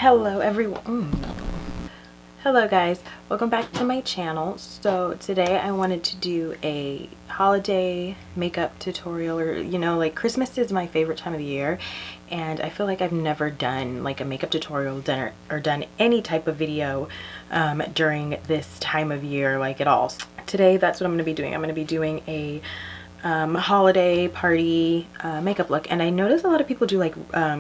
Hello everyone. Hello guys, welcome back to my channel. So today I wanted to do a holiday makeup tutorial, or like Christmas is my favorite time of the year, and I feel like I've never done like a makeup tutorial or done any type of video during this time of year like at all. Today that's what I'm going to be doing. I'm going to be doing a holiday party makeup look, and I noticed a lot of people do like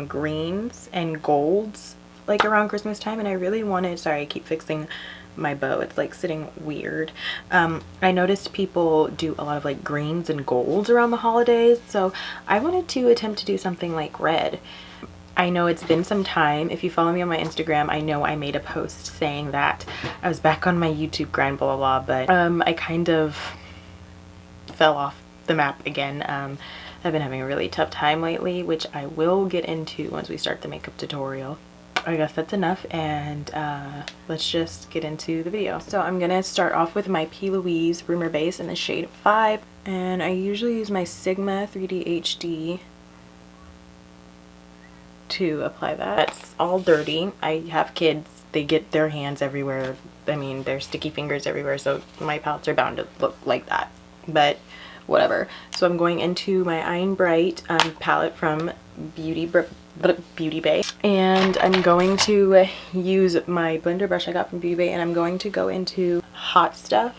greens and golds like around Christmas time, and I really wanted, sorry I keep fixing my bow, it's like sitting weird. I noticed people do a lot of like greens and golds around the holidays, so I wanted to attempt to do something like red. I know it's been some time. If you follow me on my Instagram, I know I made a post saying that I was back on my YouTube grind, blah blah blah, but I kind of fell off the map again. I've been having a really tough time lately, which I will get into once we start the makeup tutorial. I guess that's enough, and let's just get into the video. So I'm gonna start off with my P. Louise Rumor Base in the shade 5, and I usually use my Sigma 3D HD to apply that. That's all dirty. I have kids, they get their hands everywhere. I mean, their sticky fingers everywhere, so my palettes are bound to look like that, but whatever. So I'm going into my Iron Bright palette from Beauty Bay, and I'm going to use my blender brush I got from Beauty Bay, and I'm going to go into Hot Stuff.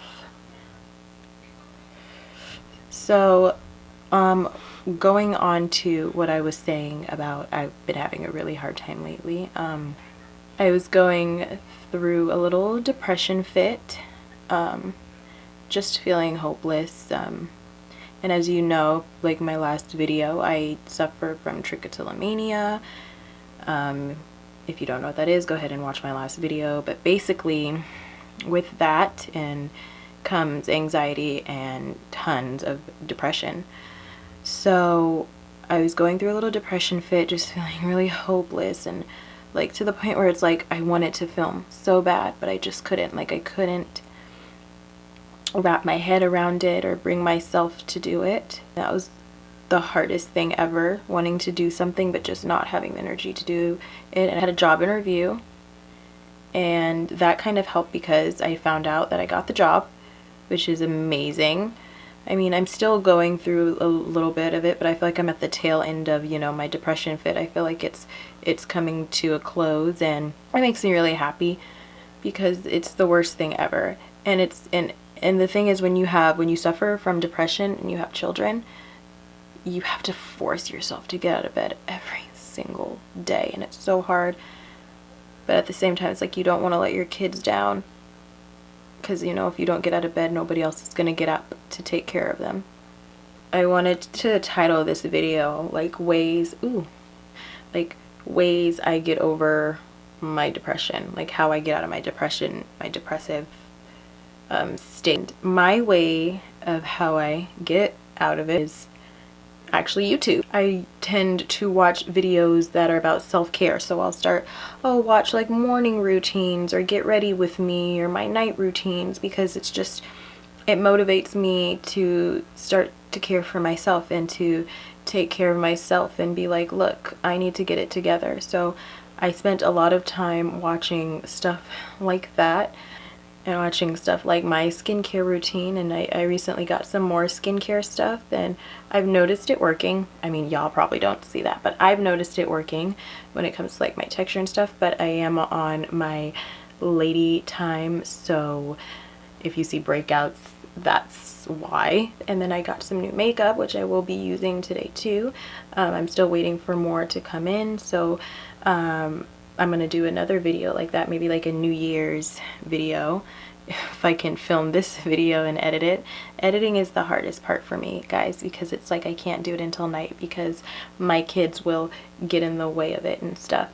So going on to what I was saying about I've been having a really hard time lately. I was going through a little depression fit, just feeling hopeless, and as you know, like my last video, I suffer from trichotillomania. If you don't know what that is, go ahead and watch my last video. But basically, with that comes anxiety and tons of depression. So I was going through a little depression fit, just feeling really hopeless, and like to the point where it's like I wanted to film so bad, but I just couldn't. Like I couldn't wrap my head around it or bring myself to do it. That was the hardest thing ever, wanting to do something but just not having the energy to do it. And I had a job interview, and that kind of helped because I found out that I got the job, which is amazing. I mean, I'm still going through a little bit of it, but I feel like I'm at the tail end of, my depression fit. I feel like it's coming to a close, and it makes me really happy because it's the worst thing ever. And the thing is, when you suffer from depression and you have children, you have to force yourself to get out of bed every single day, and it's so hard. But at the same time, it's like you don't want to let your kids down, because if you don't get out of bed, nobody else is going to get up to take care of them. I wanted to title this video like ways I get over my depression, like how I get out of my depression, my depressive state. My way of how I get out of it is actually YouTube. I tend to watch videos that are about self-care, so I'll watch like morning routines or get ready with me or my night routines, because it motivates me to start to care for myself and to take care of myself and be like, look, I need to get it together. So I spent a lot of time watching stuff like that, and watching stuff like my skincare routine, and I recently got some more skincare stuff, and I've noticed it working. I mean, y'all probably don't see that, but I've noticed it working when it comes to like my texture and stuff. But I am on my lady time, so if you see breakouts, that's why. And then I got some new makeup, which I will be using today too. I'm still waiting for more to come in, so I'm gonna do another video like that, maybe like a New Year's video, if I can film this video and edit it. Editing is the hardest part for me, guys, because it's like I can't do it until night because my kids will get in the way of it and stuff.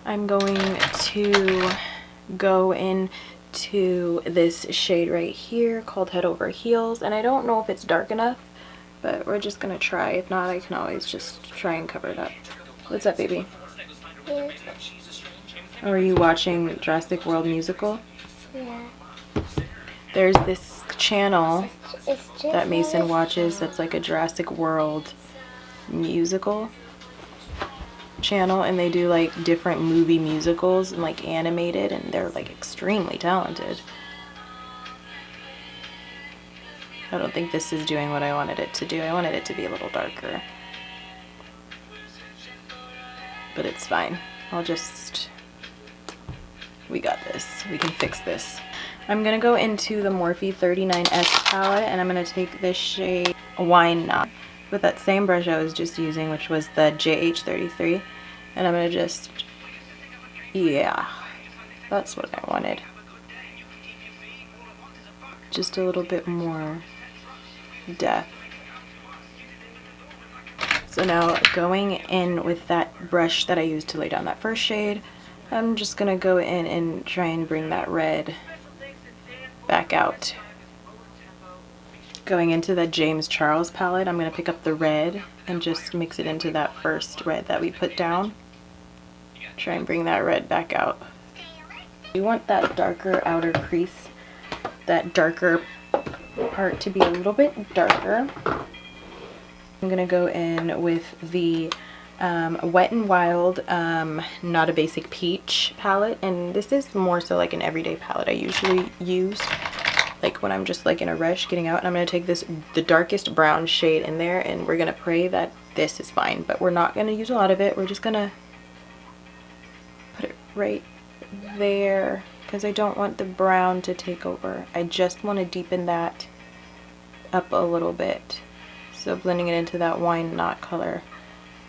I'm going to go into this shade right here called Head Over Heels, and I don't know if it's dark enough, but we're just gonna try. If not, I can always just try and cover it up. What's up, baby? Yeah. Or are you watching Jurassic World musical? Yeah. There's this channel that Mason watches that's like a Jurassic World musical. channel, and they do like different movie musicals and like animated, and they're like extremely talented. I don't think this is doing what I wanted it to do. I wanted it to be a little darker, but it's fine. We got this. We can fix this. I'm gonna go into the Morphe 39S palette, and I'm gonna take this shade Wine Knot with that same brush I was just using, which was the JH33, and I'm gonna just, yeah, that's what I wanted. Just a little bit more depth. So now going in with that brush that I used to lay down that first shade, I'm just gonna go in and try and bring that red back out. Going into the James Charles palette, I'm gonna pick up the red and just mix it into that first red that we put down. Try and bring that red back out. You want that darker outer crease, that darker part to be a little bit darker. I'm gonna go in with the Wet n Wild Not a Basic Peach palette, and this is more so like an everyday palette I usually use like when I'm just like in a rush getting out. And I'm gonna take the darkest brown shade in there, and we're gonna pray that this is fine, but we're not gonna use a lot of it. We're just gonna put it right there because I don't want the brown to take over. I just want to deepen that up a little bit. So blending it into that Wine Knot color,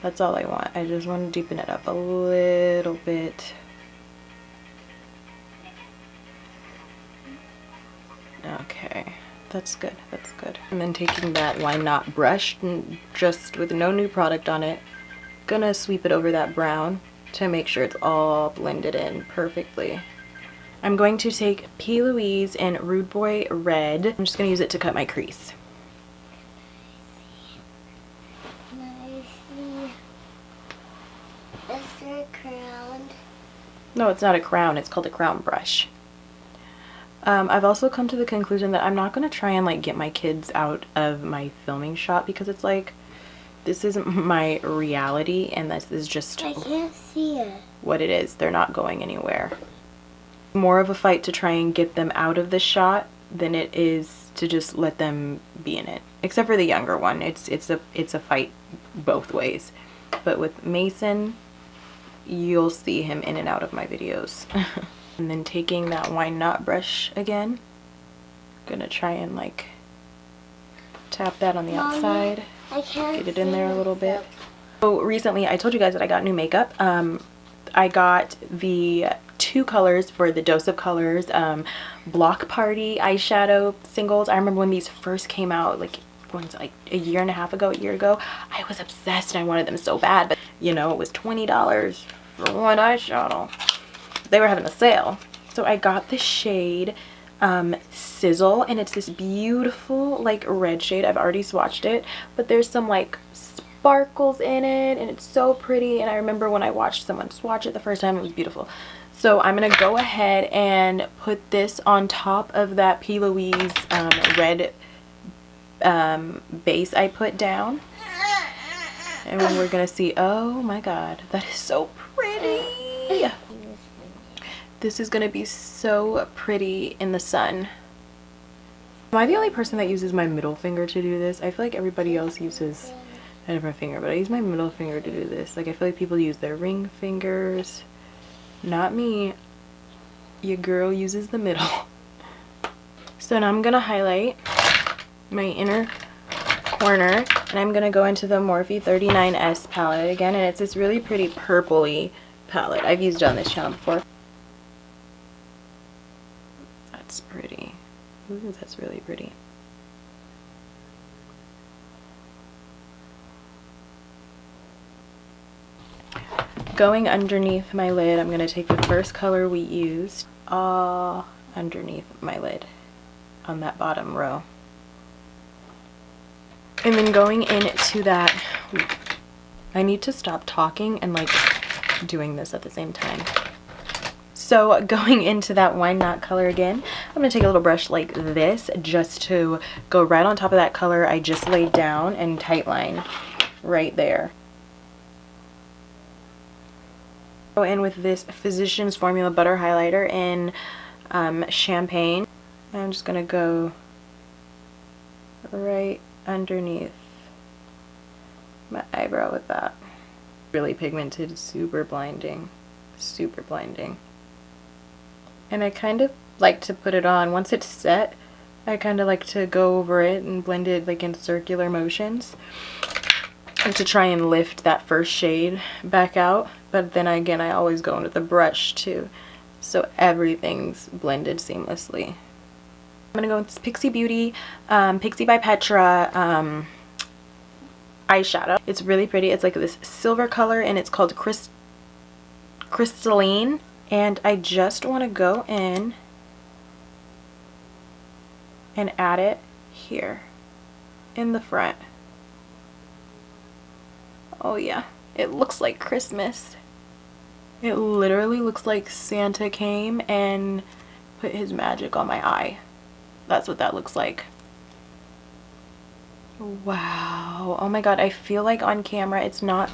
that's all I want. I just want to deepen it up a little bit. Okay, that's good, that's good. And then taking that Wine Knot brush, just with no new product on it, gonna sweep it over that brown to make sure it's all blended in perfectly. I'm going to take P. Louise and Rude Boy Red. I'm just gonna use it to cut my crease. Is there a crown? No, it's not a crown. It's called a crown brush. I've also come to the conclusion that I'm not going to try and like get my kids out of my filming shot, because it's like, this isn't my reality, and this is just I can't see it. What it is. They're not going anywhere. More of a fight to try and get them out of the shot than it is to just let them be in it. Except for the younger one. It's a fight both ways. But with Mason, you'll see him in and out of my videos. And then taking that Wine Knot brush again, gonna try and like tap that on the outside, get it in there a little bit. So recently I told you guys that I got new makeup. I got the 2 colors for the Dose of Colors Block Party eyeshadow singles. I remember when these first came out, like a year and a half ago, a year ago. I was obsessed and I wanted them so bad, but you know, it was $20 for one eyeshadow. They were having a sale, so I got the shade Sizzle, and it's this beautiful like red shade. I've already swatched it, but there's some like sparkles in it, and it's so pretty. And I remember when I watched someone swatch it the first time, it was beautiful. So I'm gonna go ahead and put this on top of that P. Louise red base I put down, and then we're gonna see, oh my god, that is so pretty. This is gonna be so pretty in the sun. Am I the only person that uses my middle finger to do this? I feel like everybody else uses a different finger, but I use my middle finger to do this. Like, I feel like people use their ring fingers. Not me. Your girl uses the middle. So now I'm gonna highlight my inner corner, and I'm gonna go into the Morphe 39S palette again, and it's this really pretty purpley palette. I've used it on this channel before. That's pretty. Ooh, that's really pretty. Going underneath my lid, I'm gonna take the first color we used all underneath my lid on that bottom row. And then going into that, I need to stop talking and like doing this at the same time. So going into that Wine Knot color again, I'm going to take a little brush like this just to go right on top of that color I just laid down and tightline right there. Go in with this Physicians Formula Butter Highlighter in Champagne. And I'm just going to go right underneath my eyebrow with that. Really pigmented, super blinding, super blinding. And I kind of like to put it on once it's set. I kind of like to go over it and blend it like in circular motions and to try and lift that first shade back out. But then again, I always go in with the brush too, so everything's blended seamlessly. I'm gonna go with this Pixie Beauty Pixie by Petra eyeshadow. It's really pretty. It's like this silver color and it's called Crystalline. And I just want to go in and add it here in the front. Oh yeah, it looks like Christmas. It literally looks like Santa came and put his magic on my eye. That's what that looks like. Wow. Oh my god, I feel like on camera it's not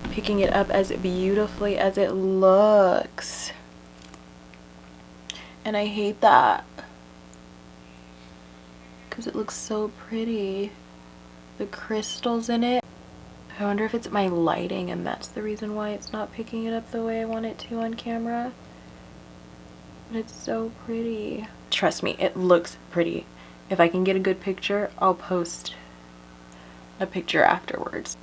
picking it up as beautifully as it looks. And I hate that. Because it looks so pretty. The crystals in it. I wonder if it's my lighting and that's the reason why it's not picking it up the way I want it to on camera. But it's so pretty. Trust me, it looks pretty. If I can get a good picture, I'll post a picture afterwards.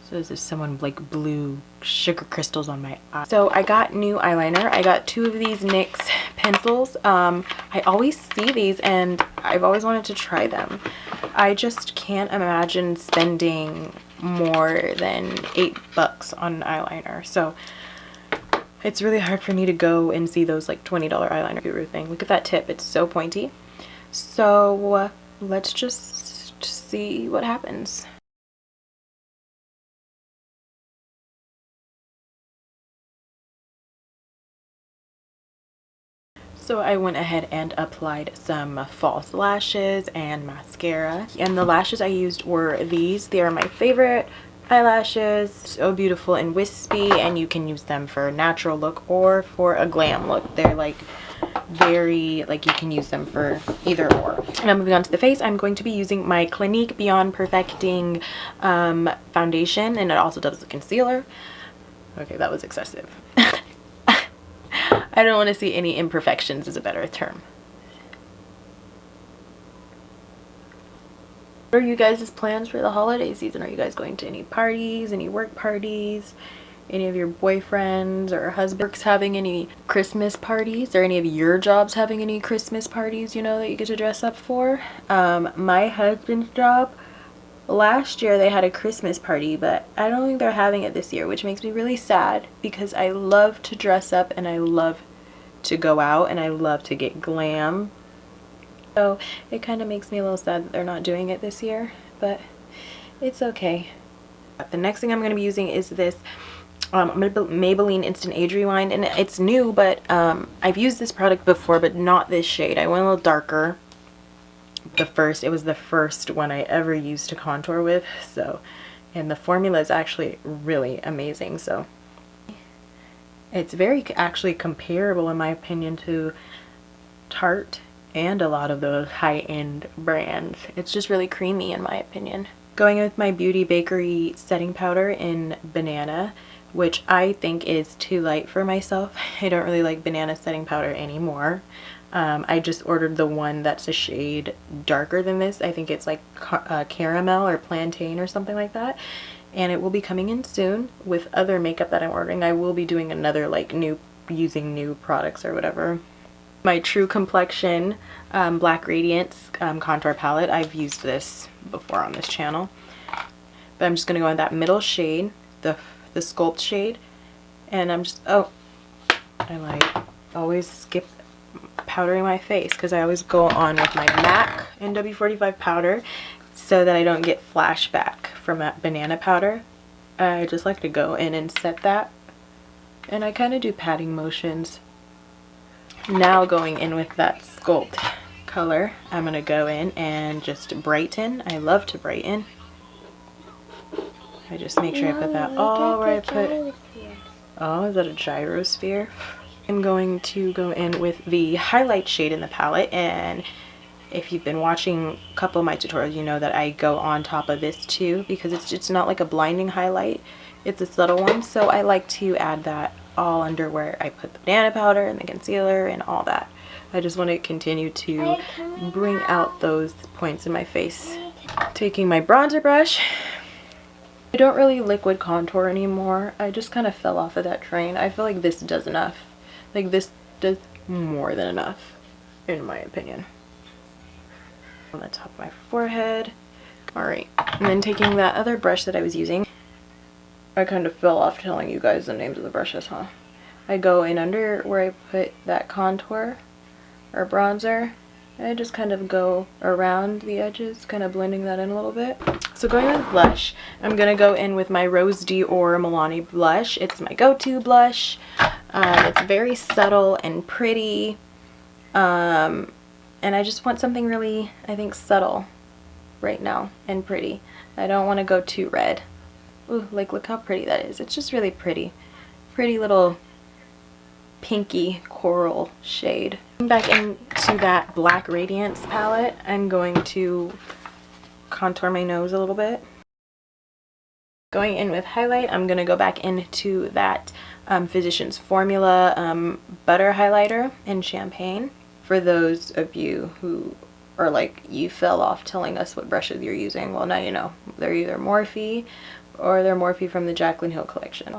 So this is someone like blue sugar crystals on my eye. So I got new eyeliner. I got 2 of these NYX pencils. I always see these and I've always wanted to try them. I just can't imagine spending more than $8 on eyeliner. So it's really hard for me to go and see those like $20 eyeliner guru thing. Look at that tip, it's so pointy. So let's just see what happens. So I went ahead and applied some false lashes and mascara. And the lashes I used were these. They are my favorite eyelashes. So beautiful and wispy, and you can use them for a natural look or for a glam look. They're like very, like you can use them for either or. Now moving on to the face, I'm going to be using my Clinique Beyond Perfecting foundation, and it also does the concealer. Okay, that was excessive. I don't want to see any imperfections is a better term. What are you guys' plans for the holiday season? Are you guys going to any parties, any work parties? Any of your boyfriends or husbands having any Christmas parties? Or any of your jobs having any Christmas parties, you know, that you get to dress up for? My husband's job, last year they had a Christmas party, but I don't think they're having it this year, which makes me really sad because I love to dress up and I love to go out and I love to get glam. So it kind of makes me a little sad that they're not doing it this year, but it's okay. The next thing I'm going to be using is this Maybelline Instant Age Rewind, and it's new, but I've used this product before, but not this shade. I went a little darker. It was the first one I ever used to contour with, so, and the formula is actually really amazing. So it's very actually comparable in my opinion to Tarte and a lot of those high-end brands. It's just really creamy in my opinion. Going with my Beauty Bakery setting powder in Banana, which I think is too light for myself. I don't really like banana setting powder anymore. I just ordered the one that's a shade darker than this. I think it's like caramel or plantain or something like that. And it will be coming in soon with other makeup that I'm ordering. I will be doing another like using new products or whatever. My True Complexion Black Radiance contour palette. I've used this before on this channel. But I'm just going to go in that middle shade, the Sculpt shade. And I'm just, I like always skip powdering my face because I always go on with my MAC NW45 powder so that I don't get flashback from that banana powder. I just like to go in and set that, and I kind of do patting motions. Now going in with that Sculpt color, I'm going to go in and just brighten. I love to brighten. I just make sure I put that all where I put. Oh, is that a gyrosphere? I'm going to go in with the highlight shade in the palette, and if you've been watching a couple of my tutorials, you know that I go on top of this too, because it's not like a blinding highlight, it's a subtle one. So I like to add that all under where I put the banana powder and the concealer and all that. I just want to continue to bring out those points in my face. Taking my bronzer brush, I don't really liquid contour anymore. I just kind of fell off of that train. I feel like this does enough. Like this does more than enough, in my opinion. On the top of my forehead. Alright, and then taking that other brush that I was using, I kind of fell off telling you guys the names of the brushes, huh? I go in under where I put that contour or bronzer, and I just kind of go around the edges, kind of blending that in a little bit. So going with blush, I'm going to go in with my Rose Dior Milani blush. It's my go-to blush. It's very subtle and pretty. And I just want something really, I think, subtle right now and pretty. I don't want to go too red. Ooh, like look how pretty that is. It's just really pretty. Pretty little pinky coral shade. Back into that Black Radiance palette, I'm going to contour my nose a little bit. Going in with highlight, I'm going to go back into that Physicians Formula butter highlighter in Champagne. For those of you who are like, you fell off telling us what brushes you're using, well, now you know. They're either Morphe or they're Morphe from the Jaclyn Hill collection.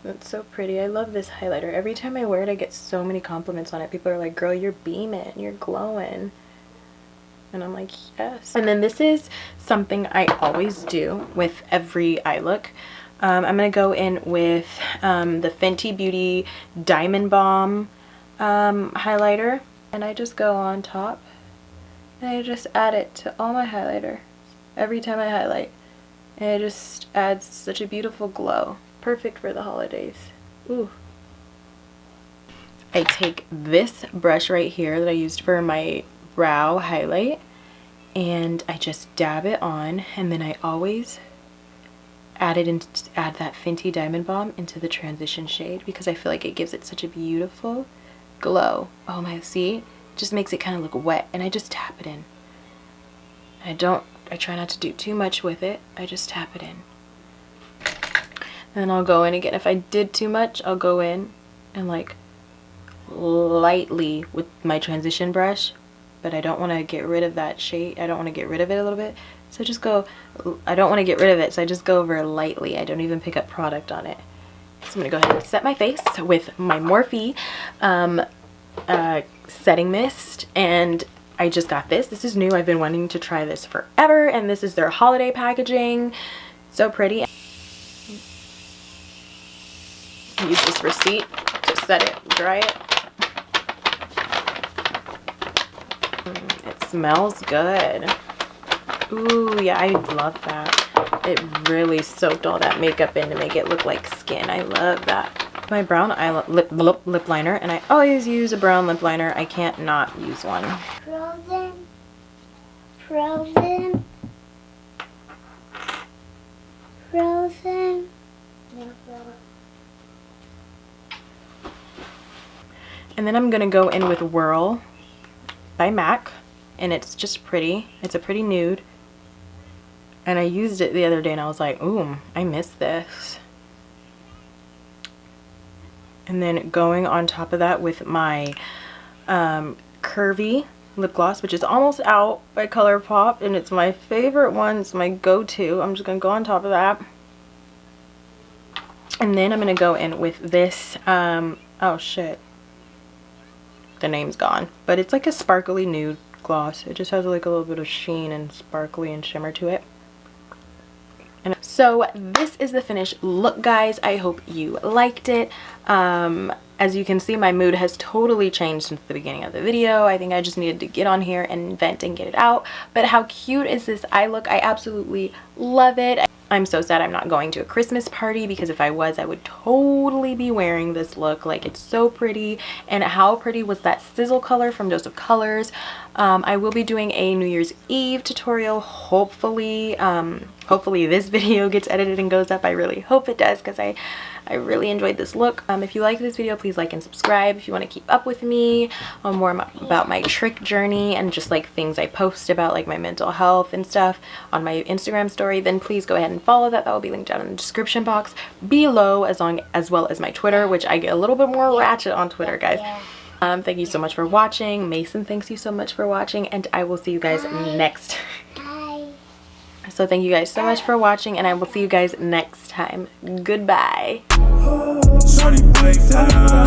That's so pretty. I love this highlighter. Every time I wear it, I get so many compliments on it. People are like, girl, you're beaming, you're glowing. And I'm like, yes. And then this is something I always do with every eye look. I'm going to go in with the Fenty Beauty Diamond Bomb highlighter. And I just go on top. And I just add it to all my highlighter every time I highlight. And it just adds such a beautiful glow. Perfect for the holidays. Ooh. I take this brush right here that I used for my brow highlight, and I just dab it on, and then I always add that Fenty Diamond Bomb into the transition shade because I feel like it gives it such a beautiful glow. Oh my, see? It just makes it kind of look wet, and I just tap it in. I try not to do too much with it. I just tap it in. And I'll go in again. If I did too much, I'll go in and like lightly with my transition brush, but I don't want to get rid of that shade. I don't want to get rid of it a little bit. So just go, I don't want to get rid of it, so I just go over lightly. I don't even pick up product on it. So I'm going to go ahead and set my face with my Morphe setting mist, and I just got this. This is new. I've been wanting to try this forever, and this is their holiday packaging. So pretty. Use this receipt to set it, dry it. It smells good. Ooh, yeah, I love that. It really soaked all that makeup in to make it look like skin. I love that. My brown lip liner, and I always use a brown lip liner. I can't not use one. Frozen. Frozen. Frozen. No, frozen. And then I'm gonna go in with Whirl by MAC, and it's just pretty. It's a pretty nude. And I used it the other day and I was like, ooh, I miss this. And then going on top of that with my Curvy lip gloss, which is almost out by ColourPop, and it's my favorite one. It's my go-to. I'm just gonna go on top of that. And then I'm gonna go in with this, oh shit. The name's gone, but it's like a sparkly nude gloss. It just has like a little bit of sheen and sparkly and shimmer to it. And so this is the finished look, guys. I hope you liked it. As you can see, my mood has totally changed since the beginning of the video. I think I just needed to get on here and vent and get it out. But how cute is this eye look? I absolutely love it. I'm so sad I'm not going to a Christmas party, because if I was, I would totally be wearing this look. Like, it's so pretty. And how pretty was that sizzle color from Dose of Colors? I will be doing a New Year's Eve tutorial, hopefully. Hopefully this video gets edited and goes up. I really hope it does, because I really enjoyed this look. If you like this video, please like and subscribe. If you want to keep up with me on more about my trick journey and just like things I post about, like my mental health and stuff on my Instagram story, then please go ahead and follow that. That will be linked down in the description box below, as well as my Twitter, which I get a little bit more ratchet on Twitter, guys. Thank you so much for watching. Mason, thanks you so much for watching, and I will see you guys next. Bye. So thank you guys so much for watching, and I will see you guys next time. Goodbye. Shawty, wake up.